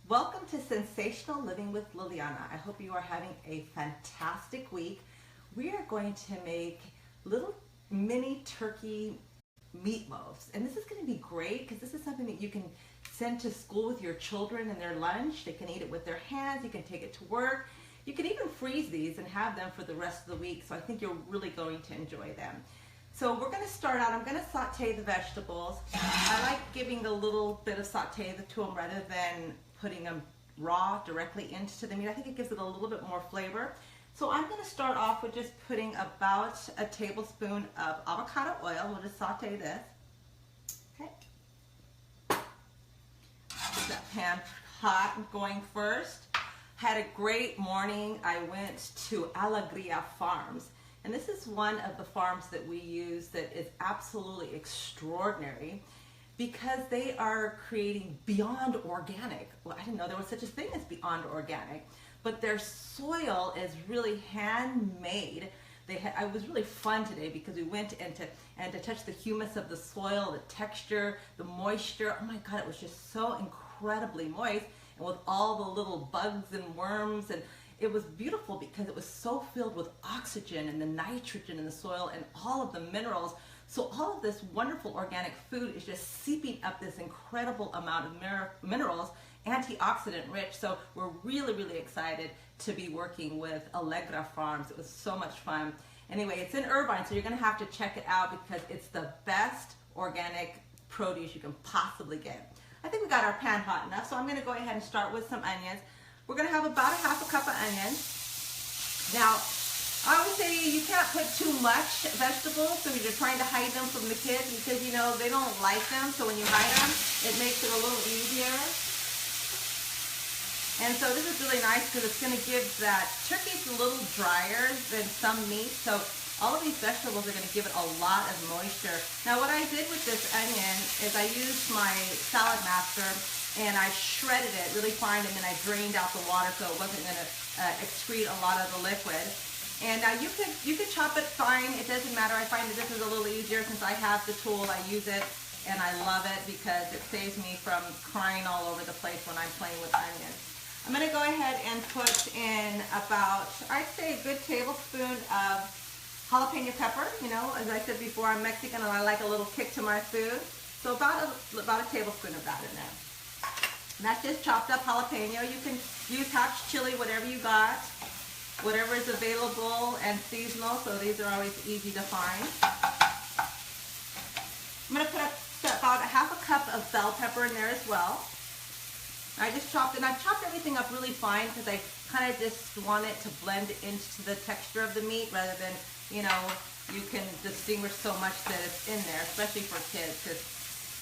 Welcome to Sensational Living with Liliana. I hope you are having a fantastic week. We are going to make little mini turkey meatloaves. And this is going to be great because this is something that you can send to school with your children in their lunch. They can eat it with their hands. You can take it to work. You can even freeze these and have them for the rest of the week. So I think you're really going to enjoy them. So we're going to start out, I'm going to saute the vegetables. I like giving a little bit of saute to them rather than putting them raw directly into the meat. I think it gives it a little bit more flavor. So I'm going to start off with just putting about a tablespoon of avocado oil. We'll just saute this. Okay. Get that pan hot and going first. Had a great morning. I went to Alegria Farms. And this is one of the farms that we use that is absolutely extraordinary because they are creating beyond organic. Well, I didn't know there was such a thing as beyond organic, but their soil is really handmade. It was really fun today because we went to touch the humus of the soil, the texture, the moisture. Oh my God, it was just so incredibly moist, and with all the little bugs and worms, and it was beautiful because it was so filled with oxygen and the nitrogen in the soil and all of the minerals. So all of this wonderful organic food is just seeping up this incredible amount of minerals, antioxidant rich. So we're really, really excited to be working with Allegra Farms. It was so much fun. Anyway, it's in Irvine, so you're going to have to check it out because it's the best organic produce you can possibly get. I think we got our pan hot enough, so I'm going to go ahead and start with some onions. We're going to have about a half a cup of onions. Now, I always say you can't put too much vegetables so you're trying to hide them from the kids because, you know, they don't like them. So when you hide them, it makes it a little easier. And so this is really nice because it's going to give that turkey's a little drier than some meat. So all of these vegetables are going to give it a lot of moisture. Now, what I did with this onion is I used my salad master and I shredded it really fine, and then I drained out the water so it wasn't going to excrete a lot of the liquid. And now you could chop it fine. It doesn't matter. I find that this is a little easier since I have the tool. I use it, and I love it because it saves me from crying all over the place when I'm playing with onions. I'm going to go ahead and put in about, I'd say, a good tablespoon of jalapeno pepper. You know, as I said before, I'm Mexican and I like a little kick to my food. So about a tablespoon of that in there. And that's just chopped up jalapeno. You can use hot chili, whatever you got, whatever is available and seasonal. So these are always easy to find. I'm going to put about a half a cup of bell pepper in there as well. I just chopped it, and I chopped everything up really fine because I kind of just want it to blend into the texture of the meat rather than, you know, you can distinguish so much that it's in there, especially for kids because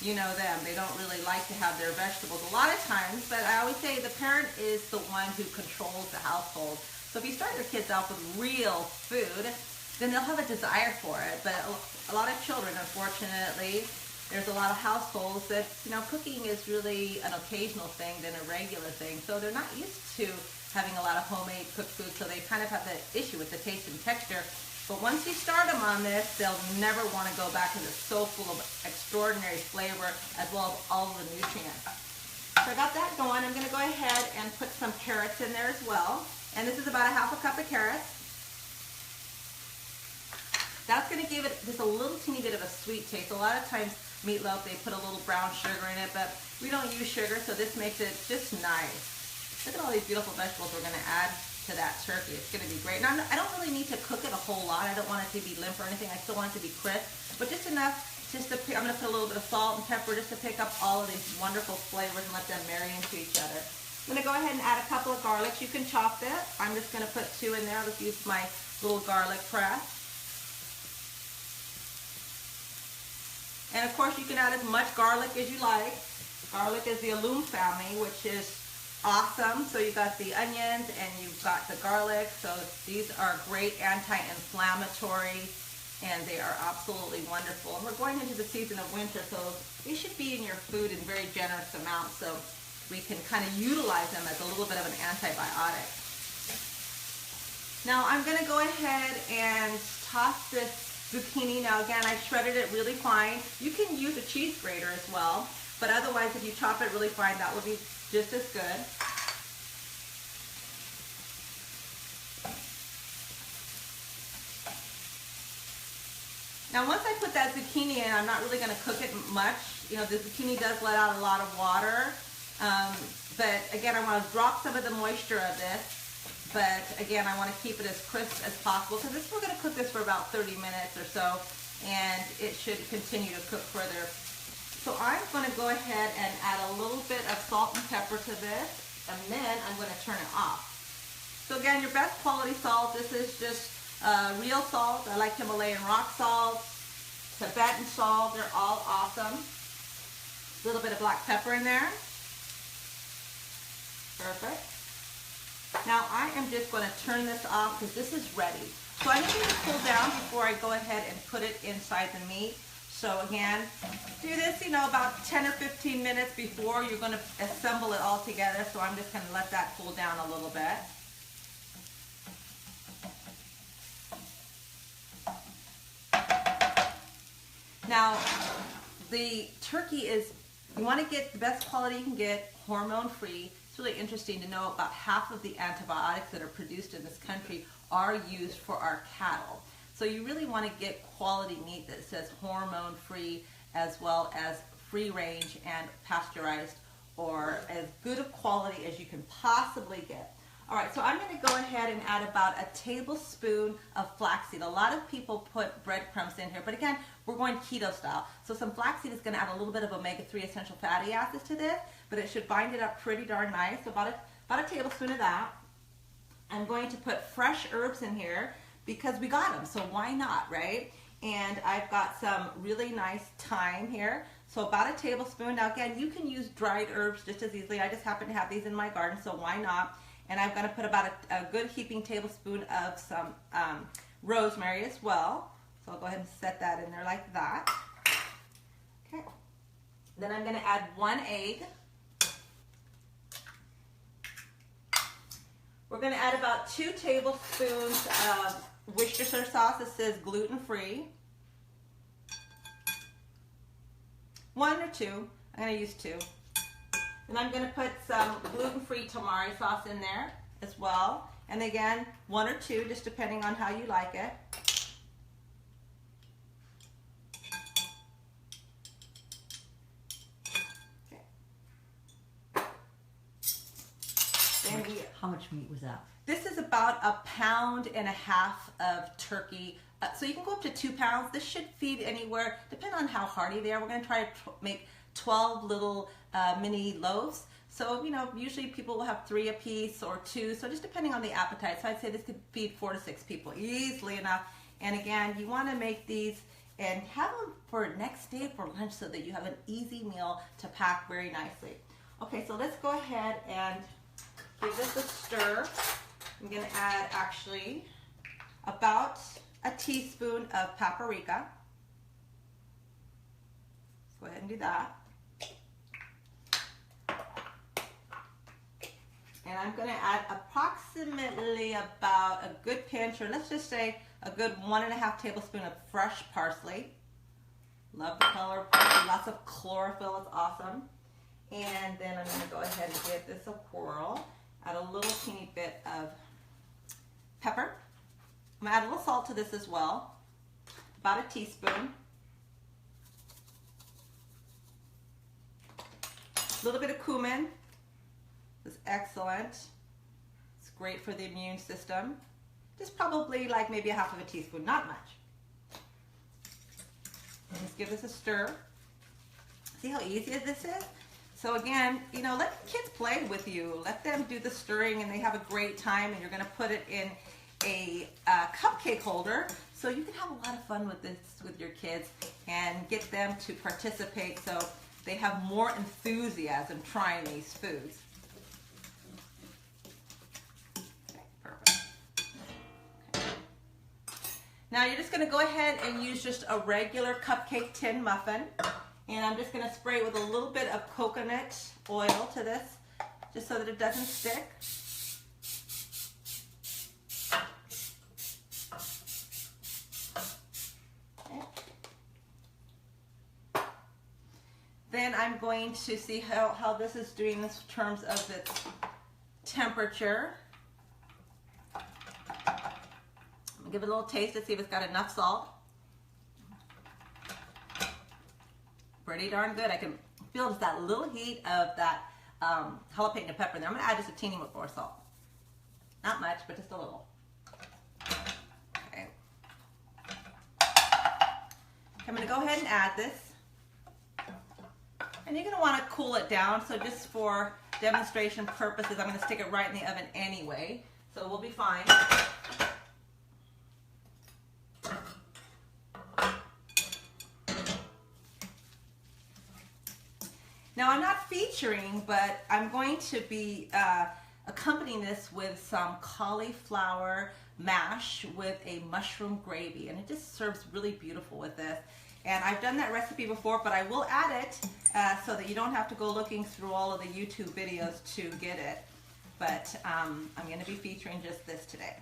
you know them, they don't really like to have their vegetables a lot of times, but I always say the parent is the one who controls the household. So if you start your kids off with real food, then they'll have a desire for it. But a lot of children, unfortunately, there's a lot of households that, you know, cooking is really an occasional thing than a regular thing. So they're not used to having a lot of homemade cooked food, so they kind of have the issue with the taste and texture. But once you start them on this, they'll never want to go back because it's so full of extraordinary flavor as well as all of the nutrients. So I got that going. I'm going to go ahead and put some carrots in there as well. And this is about a half a cup of carrots. That's going to give it just a little teeny bit of a sweet taste. A lot of times meatloaf, they put a little brown sugar in it, but we don't use sugar, so this makes it just nice. Look at all these beautiful vegetables we're going to add to that turkey. It's going to be great. Now, I don't really need to cook it a whole lot. I don't want it to be limp or anything. I still want it to be crisp, but just enough I'm going to put a little bit of salt and pepper just to pick up all of these wonderful flavors and let them marry into each other. I'm going to go ahead and add a couple of garlics. You can chop that. I'm just going to put 2 in there. I'll just use my little garlic press. And of course, you can add as much garlic as you like. Garlic is the alum family, which is awesome. So you got the onions and you've got the garlic. So these are great anti-inflammatory and they are absolutely wonderful. And we're going into the season of winter, so they should be in your food in very generous amounts so we can kind of utilize them as a little bit of an antibiotic. Now I'm going to go ahead and toss this zucchini. Now again, I shredded it really fine. You can use a cheese grater as well, but otherwise if you chop it really fine, that would be just as good. Now once I put that zucchini in, I'm not really going to cook it much. You know, the zucchini does let out a lot of water. But again, I want to drop some of the moisture of this. But again, I want to keep it as crisp as possible because we're going to cook this for about 30 minutes or so, and it should continue to cook further. So I'm going to go ahead and add a little bit of salt and pepper to this, and then I'm going to turn it off. So again, your best quality salt, this is just real salt. I like Himalayan rock salt, Tibetan salt, they're all awesome. A little bit of black pepper in there. Perfect. Now I am just going to turn this off because this is ready. So I need it to cool down before I go ahead and put it inside the meat. So again, do this, you know, about 10 or 15 minutes before you're going to assemble it all together. So I'm just going to let that cool down a little bit. Now, the turkey is, you want to get the best quality you can get, hormone-free. It's really interesting to know about half of the antibiotics that are produced in this country are used for our cattle. So you really want to get quality meat that says hormone-free as well as free-range and pasteurized, or as good a quality as you can possibly get. All right, so I'm going to go ahead and add about a tablespoon of flaxseed. A lot of people put breadcrumbs in here, but again, we're going keto style. So some flaxseed is going to add a little bit of omega-3 essential fatty acids to this, but it should bind it up pretty darn nice. So about a tablespoon of that. I'm going to put fresh herbs in here because we got them, so why not, right? And I've got some really nice thyme here. So about a tablespoon. Now again, you can use dried herbs just as easily. I just happen to have these in my garden, so why not? And I'm going to put about a good heaping tablespoon of some rosemary as well. So I'll go ahead and set that in there like that. Okay. Then I'm going to add 1 egg. We're going to add about 2 tablespoons of Worcestershire sauce. This says gluten-free. 1 or 2. I'm going to use 2. And I'm going to put some gluten-free tamari sauce in there as well. And again, 1 or 2, just depending on how you like it. Okay. Then how much meat was that? This is about 1.5 pounds of turkey. So you can go up to 2 pounds. This should feed anywhere, depending on how hardy they are. We're going to try to make 12 little mini loaves. So, you know, usually people will have 3 a piece or 2. So just depending on the appetite. So I'd say this could feed 4 to 6 people easily enough. And again, you want to make these and have them for next day for lunch so that you have an easy meal to pack very nicely. Okay, so let's go ahead and give this a stir. I'm going to add actually about a teaspoon of paprika. Let's go ahead and do that. And I'm going to add approximately about a good pinch, or let's just say a good 1.5 tablespoons of fresh parsley. Love the color of parsley, lots of chlorophyll, it's awesome. And then I'm going to go ahead and give this a whirl. Add a little teeny bit of pepper. I'm going to add a little salt to this as well, about a teaspoon. A little bit of cumin. This is excellent. It's great for the immune system. Just probably like maybe 1/2 teaspoon, not much. And just give this a stir. See how easy this is? So again, you know, let kids play with you. Let them do the stirring and they have a great time, and you're going to put it in a cupcake holder so you can have a lot of fun with this with your kids and get them to participate so they have more enthusiasm trying these foods. Now you're just going to go ahead and use just a regular cupcake tin muffin, and I'm just going to spray it with a little bit of coconut oil to this just so that it doesn't stick. Okay. Then I'm going to see how this is doing in terms of its temperature. I'm gonna give it a little taste to see if it's got enough salt. Pretty darn good. I can feel just that little heat of that jalapeno pepper there. I'm gonna add just a teeny bit more salt. Not much, but just a little. Okay. I'm gonna go ahead and add this. And you're gonna wanna cool it down, so just for demonstration purposes, I'm gonna stick it right in the oven anyway, so we'll be fine. Now I'm not featuring, but I'm going to be accompanying this with some cauliflower mash with a mushroom gravy, and it just serves really beautiful with this. And I've done that recipe before, but I will add it so that you don't have to go looking through all of the YouTube videos to get it. But I'm going to be featuring just this today.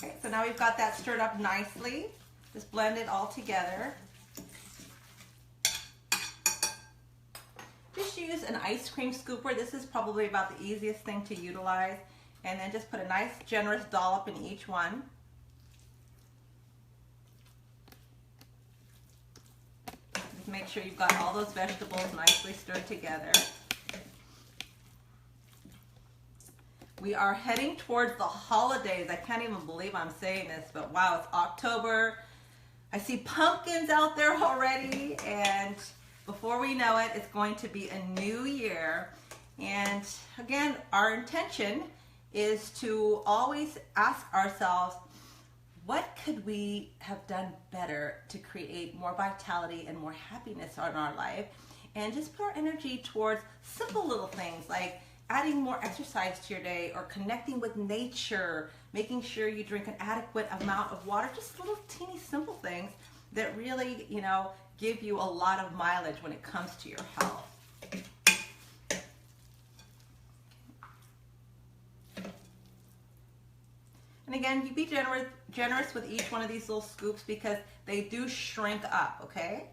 Okay, so now we've got that stirred up nicely. Just blend it all together. Just use an ice cream scooper. This is probably about the easiest thing to utilize. And then just put a nice generous dollop in each one. Just make sure you've got all those vegetables nicely stirred together. We are heading towards the holidays. I can't even believe I'm saying this, but wow, it's October. I see pumpkins out there already, and before we know it, it's going to be a new year. And again, our intention is to always ask ourselves, what could we have done better to create more vitality and more happiness in our life? And just put our energy towards simple little things like adding more exercise to your day, or connecting with nature, making sure you drink an adequate amount of water, just little teeny simple things that really, you know, give you a lot of mileage when it comes to your health. And again, you be generous with each one of these little scoops because they do shrink up, okay?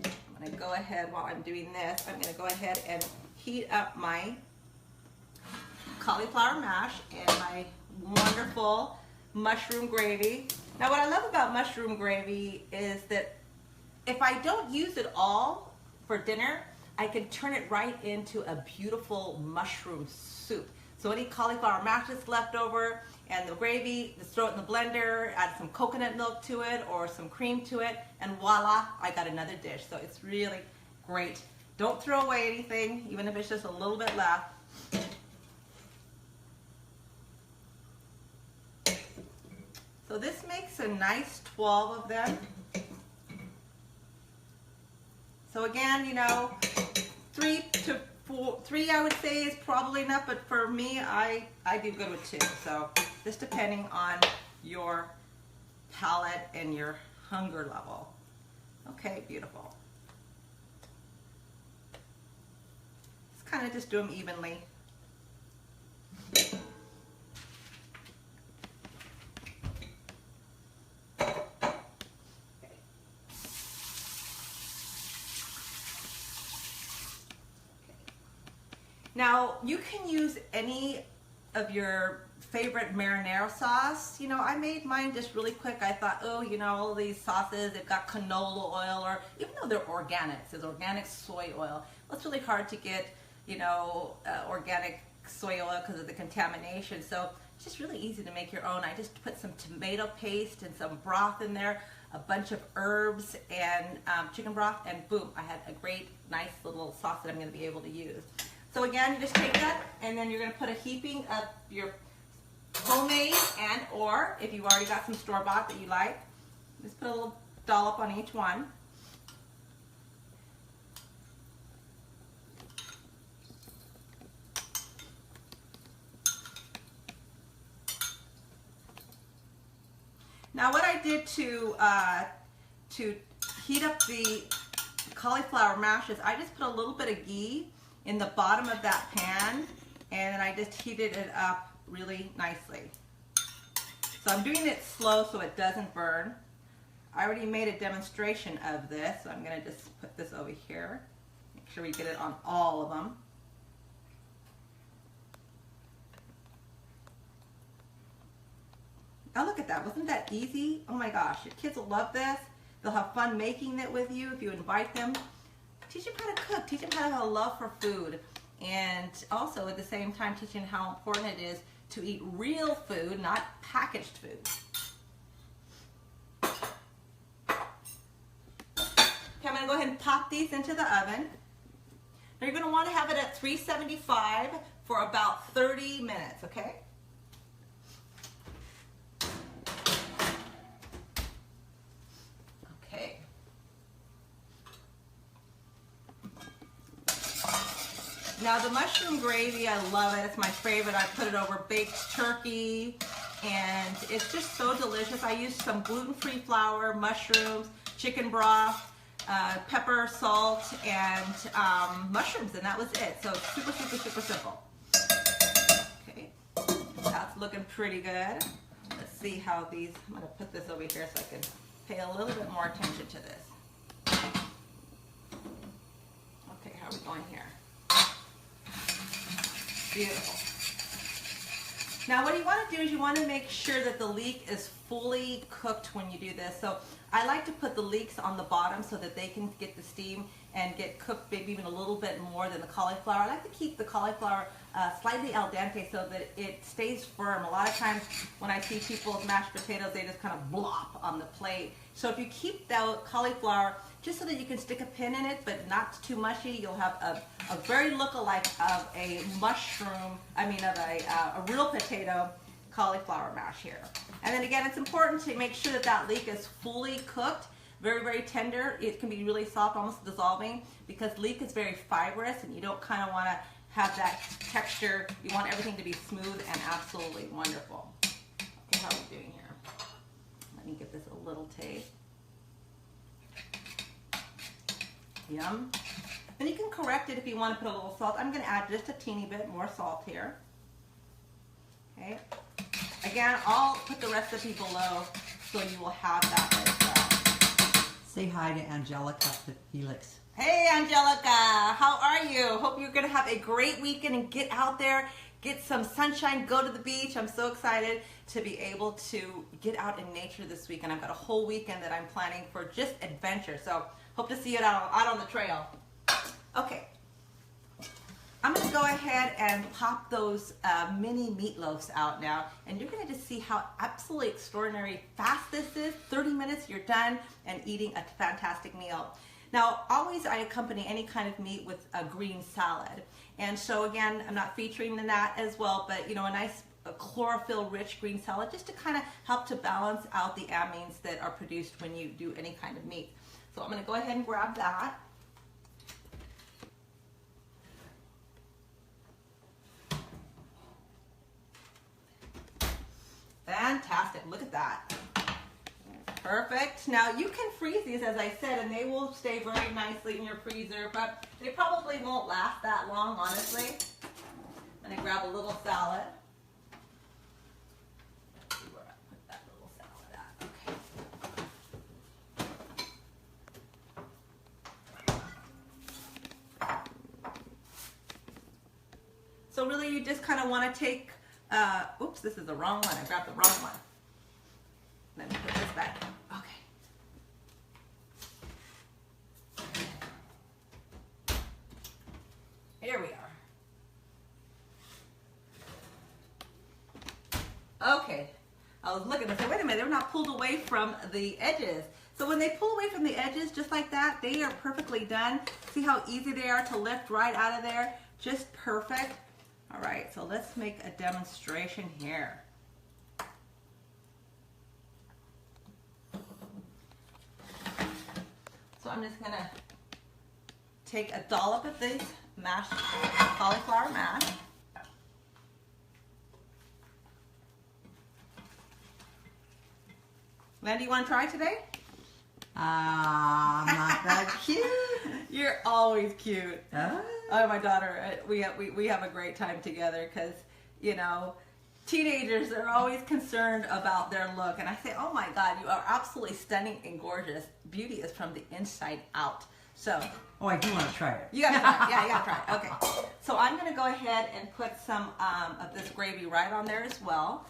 I'm gonna go ahead, while I'm doing this, I'm gonna go ahead and heat up my cauliflower mash and my wonderful mushroom gravy. Now what I love about mushroom gravy is that if I don't use it all for dinner, I can turn it right into a beautiful mushroom soup. So any cauliflower mash that's left over and the gravy, just throw it in the blender, add some coconut milk to it or some cream to it, and voila, I got another dish. So it's really great. Don't throw away anything, even if it's just a little bit left. So this makes a nice 12 of them. So again, you know, three I would say is probably enough, but for me, I do good with 2. So just depending on your palate and your hunger level. Okay, beautiful. Just kind of just do them evenly. Now, you can use any of your favorite marinara sauce. You know, I made mine just really quick. I thought, oh, you know, all these sauces, they've got canola oil, or even though they're organic, it says organic soy oil. Well, it's really hard to get, you know, organic soy oil because of the contamination. So it's just really easy to make your own. I just put some tomato paste and some broth in there, a bunch of herbs and chicken broth, and boom, I had a great, nice little sauce that I'm going to be able to use. So again, you just take that, and then you're going to put a heaping of your homemade, and or if you've already got some store-bought that you like, just put a little dollop on each one. Now what I did to heat up the cauliflower mash is I just put a little bit of ghee in the bottom of that pan, and then I just heated it up really nicely. So I'm doing it slow so it doesn't burn. I already made a demonstration of this, so I'm going to just put this over here. Make sure we get it on all of them. Oh, look at that. Wasn't that easy? Oh my gosh, your kids will love this. They'll have fun making it with you if you invite them. Teach them how to cook. Teach them how to have a love for food. And also at the same time teaching how important it is to eat real food, not packaged food. Okay, I'm going to go ahead and pop these into the oven. Now you're going to want to have it at 375 for about 30 minutes, okay? Okay. Now the mushroom gravy, I love it. It's my favorite. I put it over baked turkey and it's just so delicious. I use some gluten-free flour, mushrooms, chicken broth, pepper, salt, and mushrooms, and that was it. So super, super, super simple. Okay, that's looking pretty good. Let's see how these, I'm going to put this over here so I can pay a little bit more attention to this. Okay, how are we going here? Beautiful. Now what you want to do is you want to make sure that the leek is fully cooked when you do this. So I like to put the leeks on the bottom so that they can get the steam and get cooked maybe even a little bit more than the cauliflower. I like to keep the cauliflower slightly al dente so that it stays firm. A lot of times when I see people with mashed potatoes, they just kind of blop on the plate. So if you keep the cauliflower just so that you can stick a pin in it but not too mushy, you'll have a very look-alike of a mushroom, of a real potato cauliflower mash here. And then again, it's important to make sure that that leek is fully cooked, very, very tender. It can be really soft, almost dissolving, because leek is very fibrous and you don't kind of want to have that texture. You want everything to be smooth and absolutely wonderful. Okay, how are we doing here? Let me give this a little taste. Yum. And you can correct it if you want to put a little salt. I'm going to add just a teeny bit more salt here. Okay. Again, I'll put the recipe below so you will have that as well. Say hi to Angelica, Felix. Hey Angelica, how are you? Hope you're going to have a great weekend and get out there, get some sunshine, go to the beach. I'm so excited to be able to get out in nature this weekend. I've got a whole weekend that I'm planning for just adventure. So hope to see you out on the trail. Okay. I'm going to go ahead and pop those mini meatloafs out now, and you're going to just see how absolutely extraordinary fast this is. 30 minutes, you're done and eating a fantastic meal. Now, always I accompany any kind of meat with a green salad, and so again, I'm not featuring in that as well, but you know, a nice chlorophyll-rich green salad just to kind of help to balance out the amines that are produced when you do any kind of meat. So I'm going to go ahead and grab that. Fantastic, look at that. Perfect. Now you can freeze these, as I said, and they will stay very nicely in your freezer, but they probably won't last that long, honestly. I'm going to grab a little salad. Let's see where I put that little salad at. Okay. So really you just kind of want to take, oops, this is the wrong one. I grabbed the wrong one. Let me put this back. Okay. Here we are. Okay. I was looking and said, wait a minute, they're not pulled away from the edges. So when they pull away from the edges just like that, they are perfectly done. See how easy they are to lift right out of there? Just perfect. All right, so let's make a demonstration here. So I'm just gonna take a dollop of this mashed cauliflower mash. Mandy, you want to try today? I'm not that cute. You're always cute. Oh, my daughter, we have a great time together because, you know, teenagers are always concerned about their look, and I say, oh my God, you are absolutely stunning and gorgeous. Beauty is from the inside out. So, Oh, I do want to try it. you gotta try it. Yeah, you gotta try it. Okay. So I'm gonna go ahead and put some of this gravy right on there as well.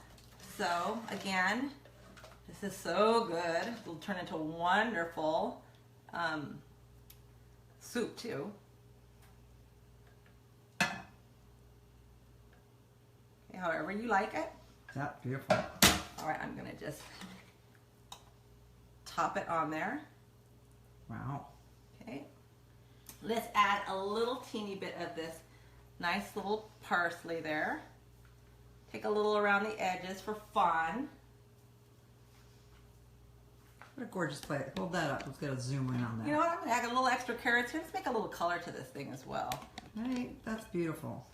So again, this is so good. It'll turn into wonderful soup too. Okay, however you like it. That's beautiful. All right, I'm gonna just top it on there. Wow. Okay. Let's add a little teeny bit of this nice little parsley there. Take a little around the edges for fun. What a gorgeous plate. Hold that up. Let's get a zoom in on that. You know what? I'm gonna add a little extra carrots here. Let's make a little color to this thing as well. Right? That's beautiful.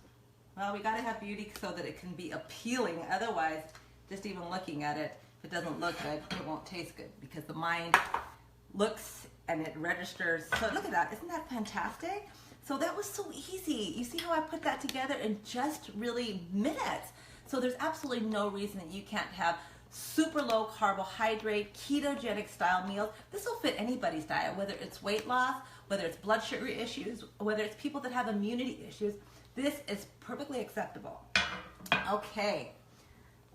Well, we gotta have beauty so that it can be appealing. Otherwise, just even looking at it, if it doesn't look good, it won't taste good because the mind looks and it registers. So look at that. Isn't that fantastic? So that was so easy. You see how I put that together in just really minutes. So there's absolutely no reason that you can't have super low carbohydrate, ketogenic style meals. This will fit anybody's diet, whether it's weight loss, whether it's blood sugar issues, whether it's people that have immunity issues. This is perfectly acceptable. Okay,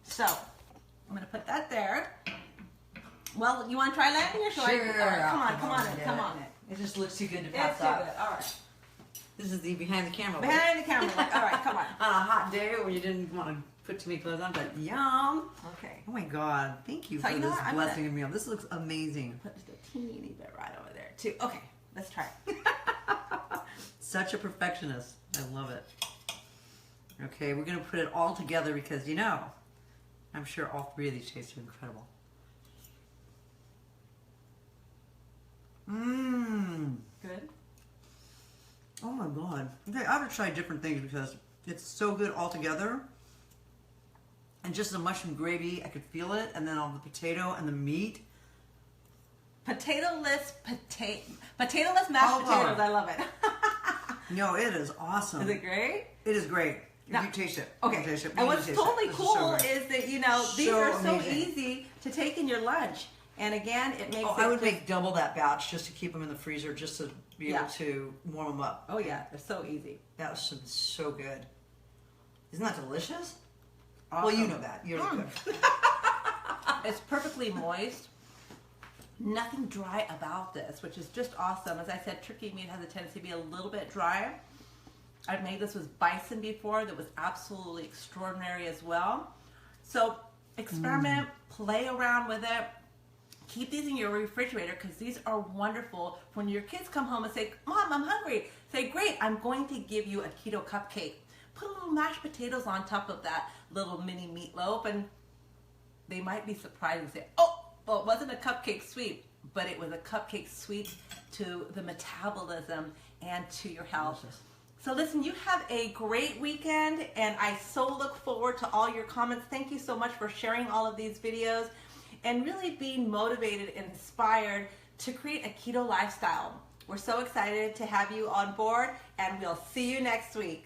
so I'm gonna put that there. Well, you want to try landing or shall Sure. I? All right, come on in. It just looks too good to It's pass too up. good. All right. This is the behind the camera look. Behind the camera. All right, come on. On a hot day where you didn't want to put too many clothes on, but yum. Okay. Oh my God. Thank you So for you know this what? I'm blessing of meal. This looks amazing. Put just a teeny bit right over there too. Okay, let's try it. Such a perfectionist. I love it. Okay, we're going to put it all together because, you know, I'm sure all three of these taste incredible. Mmm. Good. Oh my God. Okay, I have to try different things because it's so good all together. And just the mushroom gravy, I could feel it. And then all the potato and the meat. Potato-less mashed potatoes. I love it. No, it is awesome. Is it great? It is great. Now- You taste it. Okay. You taste it. And You what's taste it. totally This cool is so good. is that, you know, these So are so amazing. easy to take in your lunch. And again, it makes Oh, it I would just- make double that batch just to keep them in the freezer, just to be Yeah. able to warm them up. Oh yeah, they're so easy. That was so good. Isn't that delicious? Well, you know that. You're the cook. It's perfectly moist. Nothing dry about this, which is just awesome. As I said, turkey meat has a tendency to be a little bit dry. I've made this with bison before that was absolutely extraordinary as well. So experiment, play around with it. Keep these in your refrigerator because these are wonderful. When your kids come home and say, Mom, I'm hungry, say, great, I'm going to give you a keto cupcake. Put a little mashed potatoes on top of that little mini meatloaf and they might be surprised and say, oh, well, it wasn't a cupcake sweet, but it was a cupcake sweet to the metabolism and to your health. Delicious. So listen, you have a great weekend, and I so look forward to all your comments. Thank you so much for sharing all of these videos and really being motivated and inspired to create a keto lifestyle. We're so excited to have you on board, and we'll see you next week.